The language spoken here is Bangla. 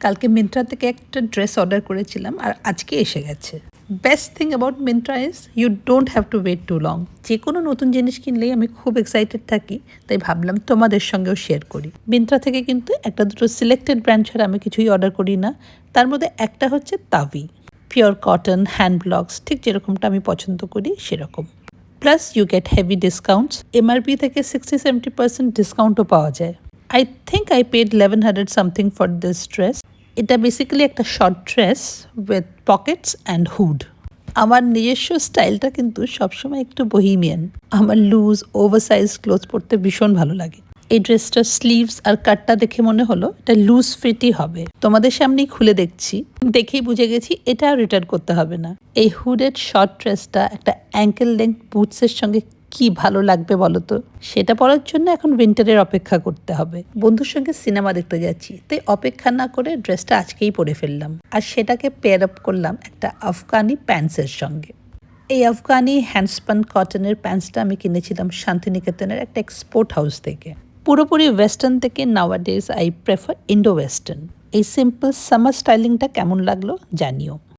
কালকে মিন্ত্রা থেকে একটা ড্রেস অর্ডার করেছিলাম আর আজকে এসে গেছে। Best thing about Myntra is you don't have to wait too long. যে কোনো নতুন জিনিস কিনলেই আমি খুব এক্সাইটেড থাকি, তাই ভাবলাম তোমাদের সঙ্গেও শেয়ার করি। মিন্ত্রা থেকে কিন্তু একটা দুটো সিলেক্টেড ব্র্যান্ড ছাড়া আমি কিছুই অর্ডার করি না। তার মধ্যে একটা হচ্ছে Taavi, pure cotton hand blocks, ঠিক যেরকমটা আমি পছন্দ করি সেরকম। Plus you get heavy discounts, MRP থেকে 60-70% ডিসকাউন্টও পাওয়া যায়। I think I paid 1100 something for this dress. এটা বেসিক্যালি একটা short dress with Pockets and hood. আমার নিজস্ব স্টাইলটা কিন্তু সবসময় একটু বহিমিয়ান। আমার লুজ ওভারসাইজ ক্লোথ পরতে ভীষণ ভালো লাগে। এই ড্রেসটার স্লিভস আর কাটটা দেখে মনে হলো এটা লুজ ফিটই হবে। তোমাদের সামনেই খুলে দেখছি, দেখেই বুঝে গেছি এটা আর রিটার্ন করতে হবে না। এই হুডেড শর্ট ড্রেসটা একটা অ্যাঙ্কেল লেন্থ বুটসের সঙ্গে কি ভালো লাগবে বলো তো। সেটা পরার জন্য এখন উইন্টারের অপেক্ষা করতে হবে। বন্ধুর সঙ্গে সিনেমা দেখতে যাচ্ছি, তাই অপেক্ষা না করে ড্রেসটা আজকেই পরে ফেললাম। আর সেটাকে পেয়ার আপ করলাম একটা আফগানি প্যান্টসের সঙ্গে। এই আফগানি হ্যান্ডস্পান কটনের প্যান্টসটা আমি কিনেছিলাম শান্তিনিকেতনের একটা এক্সপোর্ট হাউস থেকে। পুরোপুরি ওয়েস্টার্ন থেকে নাওয়াডেজ আই প্রেফার ইন্ডো ওয়েস্টার্ন। এই সিম্পল সামার স্টাইলিংটা কেমন লাগলো জানিও।